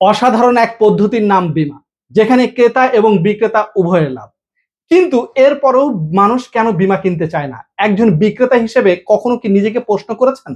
অসাধারণ এক পদ্ধতির নাম বীমা, যেখানে ক্রেতা এবং বিক্রেতা উভয়ের লাভ। কিন্তু এরপরেও মানুষ কেন বীমা কিনতে চায় না? একজন বিক্রেতা হিসেবে কখনো কি নিজেকে প্রশ্ন করেছেন?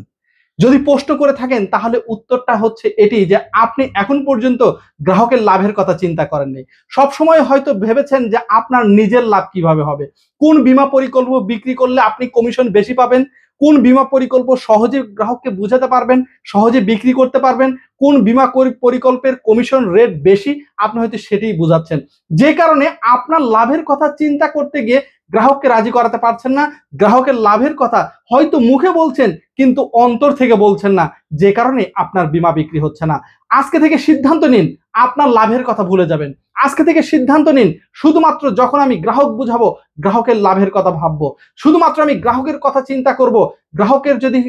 যদি প্রশ্ন করে থাকেন তাহলে উত্তরটা হচ্ছে এটি যে আপনি এখন পর্যন্ত গ্রাহকের লাভের কথা চিন্তা করেননি। সবসময় হয়তো ভেবেছেন যে আপনার নিজের লাভ কিভাবে হবে, কোন বীমা পরিকল্প বিক্রি করলে আপনি কমিশন বেশি পাবেন, কোন বীমা পরিকল্প সহজে গ্রাহককে বুঝাতে পারবেন, সহজে বিক্রি করতে পারবেন, কোন বীমা পরিকল্পের কমিশন রেট বেশি, আপনি হয়তো সেটাই বুঝাচ্ছেন। যে কারণে আপনার লাভের কথা চিন্তা করতে গিয়ে গ্রাহককে রাজি করাতে পারছেন না। গ্রাহকের লাভের কথা হয়তো মুখে বলছেন কিন্তু অন্তর থেকে বলছেন না, যে কারণে আপনার বীমা বিক্রি হচ্ছে না। আজকে থেকে সিদ্ধান্ত নিন, আপনার লাভের কথা ভুলে যাবেন। আজকে থেকে সিদ্ধান্ত নিন, শুধুমাত্র যখন আমি গ্রাহক বুঝাবো গ্রাহকের লাভের কথা ভাববো, শুধুমাত্র আমি গ্রাহকের কথা চিন্তা করব। গ্রাহকের যদি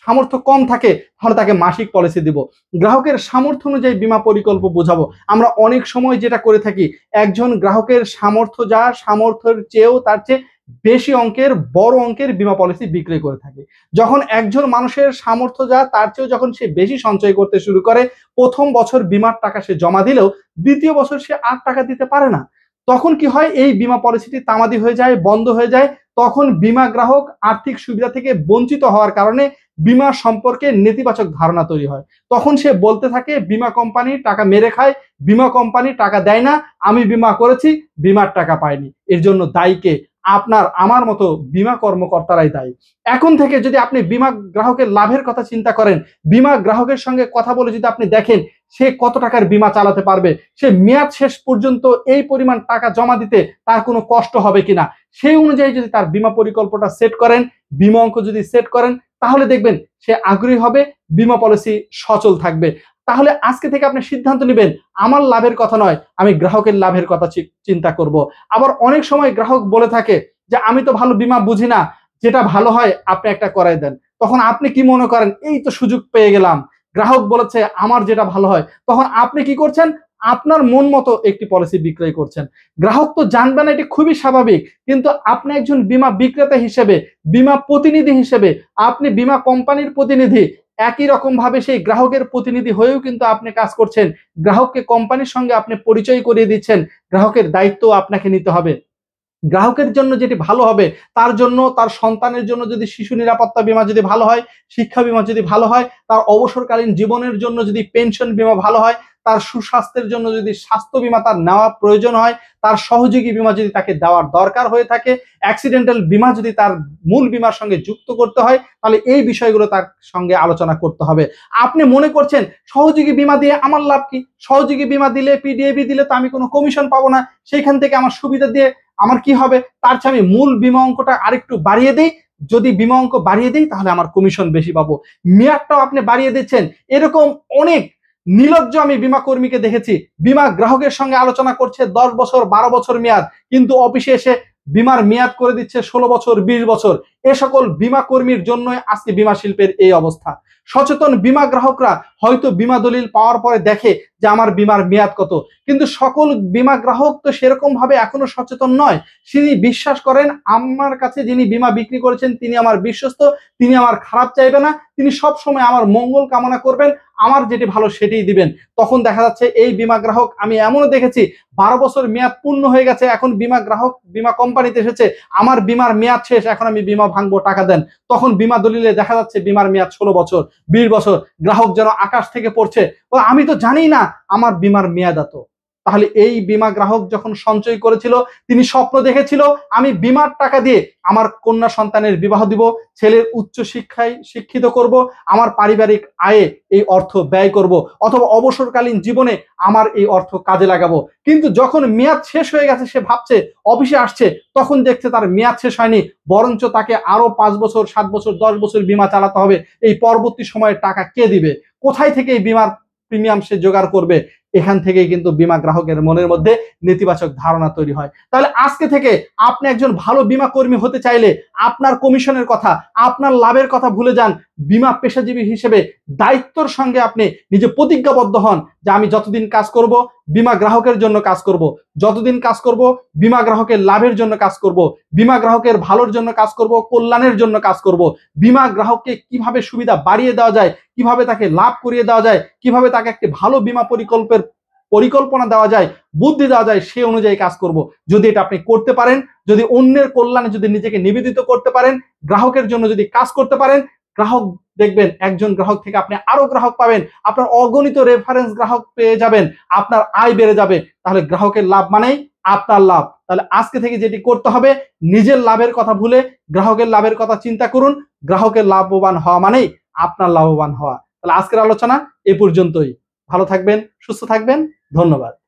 সামর্থ্য কম থাকে তাহলে তাকে মাসিক পলিসি দিব, গ্রাহকের সামর্থ্য অনুযায়ী বীমা পরিকল্প বোঝাবো। আমরা অনেক সময় যেটা করে থাকি, একজন গ্রাহকের সামর্থ্য যা, সামর্থ্যের চেয়েও তার চেয়ে বেশি অঙ্কের বড় অঙ্কের বীমা পলিসি বিক্রি করে থাকে। যখন একজন মানুষের সামর্থ্য যা তার চেয়েও যখন সে বেশি সঞ্চয় করতে শুরু করে, প্রথম বছর বীমার টাকা সে জমা দিলেও দ্বিতীয় বছর সে আর টাকা দিতে পারে না। তখন কি হয়, এই বীমা পলিসিটি তামাদি হয়ে যায়, বন্ধ হয়ে যায়। তখন বীমা গ্রাহক আর্থিক সুবিধা থেকে বঞ্চিত হওয়ার কারণে বীমা সম্পর্কে নেতিবাচক ধারণা তৈরি হয়। তখন সে বলতে থাকে বীমা কোম্পানি টাকা মেরে খায়, বীমা কোম্পানি টাকা দেয় না, আমি বীমা করেছি বীমার টাকা পাইনি। এর জন্য দায়ী কে? আপনার আমার মতো বীমা কর্মকর্তারাই দায়ী। এখন থেকে যদি আপনি বীমা গ্রাহকের লাভের কথা চিন্তা করেন, বীমা গ্রাহকের সঙ্গে কথা বলে যদি আপনি দেখেন সে কত টাকার বীমা চালাতে পারবে, সে মেয়াদ শেষ পর্যন্ত এই পরিমাণ টাকা জমা দিতে তার কোনো কষ্ট হবে কিনা, সেই অনুযায়ী যদি তার বীমা পরিকল্পনা সেট করেন, বীমা অঙ্ক যদি সেট করেন, তাহলে দেখবেন সে আগ্রহী হবে, বীমা পলিসি সচল থাকবে। তাহলে আজকে থেকে আপনি সিদ্ধান্ত নেবেন, আমার লাভের কথা নয়, আমি গ্রাহকের লাভের কথা চিন্তা করব। আবার অনেক সময় গ্রাহক বলে থাকে যে আমি তো ভালো বীমা বুঝি না, যেটা ভালো হয় আপনি একটা করাই দেন। তখন আপনি কি মনে করেন, এই তো সুযোগ পেয়ে গেলাম, গ্রাহক বলেছে আমার যেটা ভালো হয়। তখন আপনি কি করছেন, আপনার মন মতো একটি পলিসি বিক্রয় করছেন। গ্রাহক তো জানবে না, এটি খুবই স্বাভাবিক। কিন্তু আপনি একজন বীমা বিক্রেতা হিসেবে, বীমা প্রতিনিধি হিসেবে, আপনি বীমা কোম্পানির প্রতিনিধি, একই রকম ভাবে সেই গ্রাহকের প্রতিনিধি হয়েও কিন্তু আপনি কাজ করছেন। গ্রাহককে কোম্পানির সঙ্গে আপনি পরিচয় করিয়ে দিচ্ছেন। গ্রাহকের দায়িত্ব আপনাকে নিতে হবে। গ্রাহকের জন্য যেটি ভালো হবে, তার জন্য, তার সন্তানের জন্য যদি শিশু নিরাপত্তা বীমা যদি ভালো হয়, শিক্ষা বীমা যদি ভালো হয়, তার অবসরকালীন জীবনের জন্য যদি পেনশন বীমা ভালো হয়, তার সুস্বাস্থ্যের জন্য যদি স্বাস্থ্য বীমা তার নেওয়া প্রয়োজন হয়, তার সহযোগী বীমা যদি তাকে দেওয়ার দরকার হয়ে থাকে, অ্যাক্সিডেন্টাল বীমা যদি তার মূল বীমার সঙ্গে যুক্ত করতে হয়, তাহলে এই বিষয়গুলো তার সঙ্গে আলোচনা করতে হবে। আপনি মনে করছেন সহযোগী বীমা দিয়ে আমার লাভ কি? সহযোগী বীমা দিলে, পিডিএবি দিলে তো আমি কোনো কমিশন পাবো না, সেইখান থেকে আমার সুবিধা দিয়ে আমার কি হবে? তার চেয়ে আমি মূল বীমা অঙ্কটা আরেকটু বাড়িয়ে দেই। যদি বীমা অঙ্ক বাড়িয়ে দেই তাহলে আমার কমিশন বেশি পাবো। মেয়াদটাও আপনি বাড়িয়ে দিচ্ছেন। এরকম অনেক নির্লজ্জ আমি বীমা কর্মীকে দেখেছি। বীমা গ্রাহকের সঙ্গে আলোচনা করছে 10 বছর 12 বছর মেয়াদ, কিন্তু অফিসে এসে বীমার মেয়াদ করে দিচ্ছে 16 বছর 20 বছর। এ সকল বীমা কর্মীর জন্যই আজকে বীমা শিল্পের এই অবস্থা। সচেতন বীমা গ্রাহকরা হয়তো বীমা দলিল পাওয়ার পরে দেখে যে আমার বীমার মেয়াদ কত, কিন্তু সকল বীমা গ্রাহক তো সেরকম ভাবে এখনো সচেতন নয়। তিনি বিশ্বাস করেন আমার কাছে যিনি বীমা বিক্রি করেছেন তিনি আমার বিশ্বস্ত, তিনি আমার খারাপ চাইবে না, তিনি সব সময় আমার মঙ্গল কামনা করবেন, আমার যেটি ভালো সেটাই দিবেন। তখন দেখা যাচ্ছে এই বীমা গ্রাহক, আমি এমনও দেখেছি 12 বছর মেয়াদ পূর্ণ হয়ে গেছে, এখন বীমা গ্রাহক বীমা কোম্পানিতে এসেছে, আমার বীমার মেয়াদ শেষ, এখন আমি বীমা ভাঙবো, টাকা দেন। তখন বীমা দলিলে দেখা যাচ্ছে বীমার মেয়াদ 16 বছর 20 বছর। গ্রাহক যেন আকাশ থেকে পড়ছে, আমি তো জানি না আমার বীমার মেয়াদ এত। তাহলে এই বীমা গ্রাহক যখন সঞ্চয় করেছিল, তিনি স্বপ্ন দেখেছিল আমি বীমার টাকা দিয়ে আমার কন্যা সন্তানের বিবাহ দিব, ছেলের উচ্চ শিক্ষায় শিক্ষিত করব, আমার পারিবারিক আয়ে এই অর্থ ব্যয় করব, অথবা অবসরকালীন জীবনে আমার এই অর্থ কাজে লাগাবো। কিন্তু যখন মেয়াদ শেষ হয়ে গেছে, সে ভাবছে, অফিসে আসছে, তখন দেখছে তার মেয়াদ শেষ হয়নি, বরঞ্চ তাকে আরো 5 বছর 7 বছর 10 বছর বীমা চালাতে হবে। এই পরবর্তী সময়ে টাকা কে দিবে? কোথায় থেকে এই বীমার প্রিমিয়াম সে জোগাড় করবে? এখান থেকেই কিন্তু বীমা গ্রাহকের মনের মধ্যে নেতিবাচক ধারণা তৈরি হয়। তাহলে আজকে থেকে আপনি একজন ভালো বীমা কর্মী হতে চাইলে আপনার কমিশনের কথা, আপনার লাভের কথা ভুলে যান। বীমা পেশাজীবী হিসেবে দায়িত্বর সঙ্গে আপনি নিজে প্রতিজ্ঞাবদ্ধ হন যে আমি যতদিন কাজ করব বীমা গ্রাহকের জন্য কাজ করব, যতদিন কাজ করব বীমা গ্রাহকের লাভের জন্য কাজ করব, বীমা গ্রাহকের ভালোর জন্য কাজ করব, কল্যাণের জন্য কাজ করব। বীমা গ্রাহককে কিভাবে সুবিধা বাড়িয়ে দেওয়া যায়, কিভাবে তাকে লাভ করিয়ে দেওয়া যায়, কিভাবে তাকে একটি ভালো বীমা পরিকল্পের পরিকল্পনা দেওয়া যায়, বুদ্ধি দেওয়া যায়, সেই অনুযায়ী কাজ করব। যদি এটা আপনি করতে পারেন, যদি অন্যের কল্যাণে যদি নিজেকে নিবেদিত করতে পারেন, গ্রাহকের জন্য যদি কাজ করতে পারেন, গ্রাহক দেখবেন একজন গ্রাহক থেকে আপনি আরো গ্রাহক পাবেন, আপনার অগণিত রেফারেন্স গ্রাহক পেয়ে যাবেন, আপনার আয় বেড়ে যাবে। তাহলে গ্রাহকের লাভ মানেই আপনার লাভ। তাহলে আজকে থেকে যেটি করতে হবে, নিজের লাভের কথা ভুলে গ্রাহকের লাভের কথা চিন্তা করুন। গ্রাহকের লাভবান হওয়া মানেই আপনার লাভবান হওয়া। তাহলে আজকের আলোচনা এ পর্যন্তই। ভালো থাকবেন, সুস্থ থাকবেন, ধন্যবাদ।